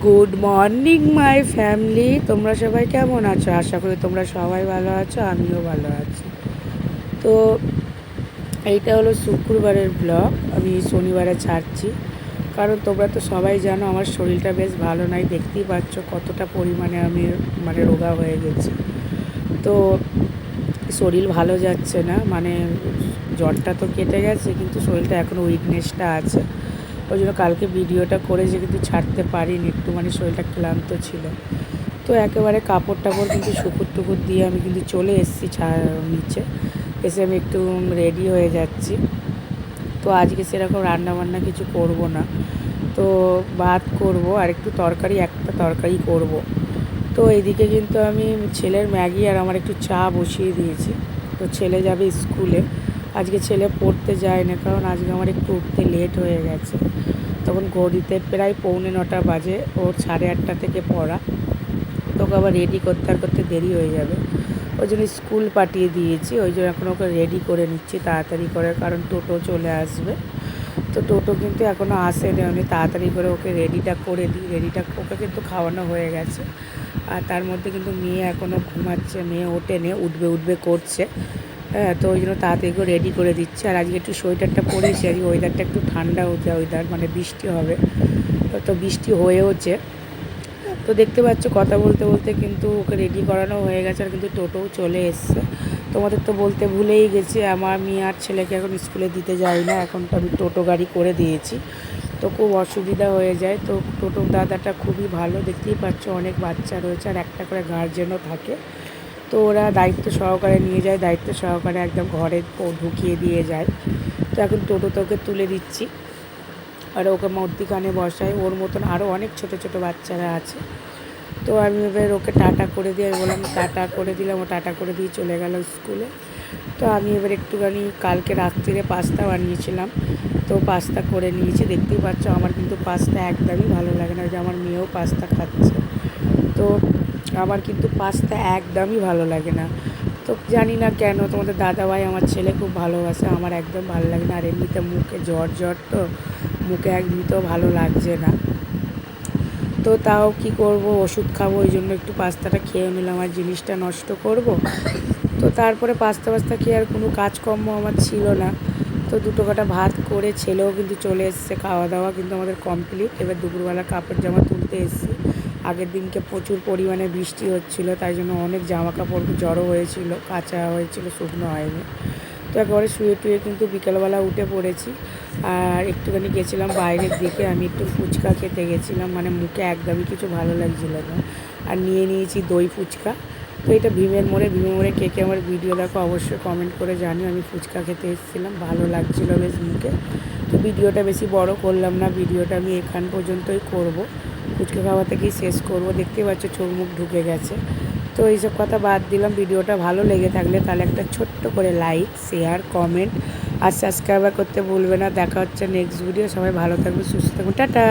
Good morning my family, তোমরা সবাই কেমন আছো? আশা করি তোমরা সবাই ভালো আছো, আমিও ভালো আছি। তো এইটা হলো শুক্রবারের ব্লগ, আমি শনিবারে ছাড়ছি। কারণ তোমরা তো সবাই জানো আমার শরীরটা বেশ ভালো নাই, দেখতেই পাচ্ছ কতটা পরিমাণে আমি রোগা হয়ে গেছি। তো শরীর ভালো যাচ্ছে না, জ্বরটা তো কেটে গেছে কিন্তু শরীরটা এখনও উইকনেসটা আছে। ওই জন্য কালকে ভিডিওটা করেছি কিন্তু ছাড়তে পারিনি, একটু শরীরটা ক্লান্ত ছিল। তো একেবারে কাপড় টাপড় কিন্তু টুকুর দিয়ে আমি কিন্তু চলে এসেছি নিচে। এসে আমি একটু রেডি হয়ে যাচ্ছি। তো আজকে সেরকম রান্নাবান্না কিছু করব না, তো ভাত করব আর একটু একটা তরকারি করব। তো এইদিকে কিন্তু আমি ছেলের ম্যাগি আর আমার একটু চা বসিয়ে দিয়েছি। তো ছেলে যাবে স্কুলে, আজকে ছেলে পড়তে যায় না, কারণ আজকে আমার একটু উঠতে লেট হয়ে গেছে। তখন ঘড়িতে প্রায় 9:45 বাজে, ওর 8:30 থেকে পড়া। তোকে আবার রেডি করতে দেরি হয়ে যাবে, ওই জন্য স্কুল পাঠিয়ে দিয়েছি। ওই জন্য এখন ওকে রেডি করে নিচ্ছি তাড়াতাড়ি করে, কারণ টোটো চলে আসবে। তো টোটো কিন্তু এখনও আসেনি, আমি তাড়াতাড়ি করে ওকে রেডিটা করে দিই। ওকে কিন্তু খাওয়ানো হয়ে গেছে, আর তার মধ্যে কিন্তু মেয়ে এখনও ঘুমাচ্ছে, মেয়ে ওঠেনি, উঠবে করছে। হ্যাঁ, তো ওই জন্য তাড়াতাড়ি করে রেডি করে দিচ্ছি। আর আজকে একটু সোয়েটারটা পরেছি, আজকে ওয়েদারটা একটু ঠান্ডা হচ্ছে, বৃষ্টি হবে। তো বৃষ্টি হয়েওছে। তো দেখতে পাচ্ছ কথা বলতে বলতে কিন্তু ওকে রেডি করানো হয়ে গেছে, আর কিন্তু টোটোও চলে এসছে। তোমাদের তো বলতে ভুলেই গেছি, আমার মেয়ে আর ছেলেকে এখন স্কুলে দিতে যাই না, এখন তো আমি টোটো গাড়ি করে দিয়েছি। তো খুব অসুবিধা হয়ে যায়। তো টোটো দাদাটা খুবই ভালো, দেখতেই পাচ্ছ অনেক বাচ্চা রয়েছে আর একটা করে গার্জেনও থাকে। তো ওরা দায়িত্ব সহকারে নিয়ে যায়, দায়িত্ব সহকারে একদম ঘরে ঢুকিয়ে দিয়ে যায়। তো এখন টোটোতে ওকে তুলে দিচ্ছি আর ওকে মধ্যিখানে বসাই। ওর মতন আরও অনেক ছোট ছোট বাচ্চারা আছে। তো আমি এবার ওকে টাটা করে দিয়ে বললাম, টাটা করে দিলাম, ও টাটা করে দিয়ে চলে গেল স্কুলে। তো আমি এবার একটুখানি কালকে রাত্রিরে পাস্তা বানিয়েছিলাম, তো পাস্তা করে নিয়েছি। দেখতেই পাচ্ছ আমার কিন্তু পাস্তা একদমই ভালো লাগে না, যে আমার মেয়েও পাস্তা খাচ্ছে। তো আমার কিন্তু পাস্তা একদমই ভালো লাগে না। তো জানি না কেন, তোমাদের দাদাভাই আমার ছেলে খুব ভালোবাসে, আমার একদম ভালো লাগে না। আর এমনিতে মুখে জ্বর তো মুখে এমনিতেও ভালো লাগছে না। তো তাও কি করব, ওষুধ খাবো, ওই জন্য একটু পাস্তাটা খেয়ে নিলাম, আর জিনিসটা নষ্ট করব। তো তারপরে পাস্তা খেয়ে আর কোনো কাজকর্ম আমার ছিল না। তো দুটো কাটা ভাত করে ছেলেও কিন্তু চলে এসছে, খাওয়া দাওয়া কিন্তু আমাদের কমপ্লিট। এবার দুপুরবেলা কাপড় জামা তুলতে এসেছি। আগের দিনকে প্রচুর পরিমাণে বৃষ্টি হচ্ছিলো, তাই জন্য অনেক জামা কাপড় জড়ো হয়েছিল, কাঁচা হয়েছিল, শুকনো হয়নি। তো একেবারে শুয়ে টুয়ে কিন্তু বিকেলবেলা উঠে পড়েছি। আর একটুখানি গেছিলাম বাইরের দিকে, আমি একটু ফুচকা খেতে গেছিলাম, মুখে একদমই কিছু ভালো লাগছিল না। আর নিয়ে নিয়েছি দই ফুচকা। তো এটা ভীমের মোড়ে কে কে আমার ভিডিও দেখো অবশ্যই কমেন্ট করে জানিও। আমি ফুচকা খেতে এসেছিলাম, ভালো লাগছিল বেশ মুখে। তো ভিডিওটা বেশি বড় করলাম না, ভিডিওটা আমি এখান পর্যন্তই করব। ফুচকা খাওয়া থেকেই শেষ করব। দেখতে পাচ্ছ চোখ মুখ ঢুকে গেছে। তো এইসব কথা বাদ দিলাম, ভিডিওটা ভালো লেগে থাকলে তাহলে একটা ছোট্ট করে লাইক, শেয়ার, কমেন্ট আর সাবস্ক্রাইব করতে ভুলবে না। দেখা হচ্ছে নেক্সট ভিডিও। সবাই ভালো থাকবে, সুস্থ থাকবে, টাটা।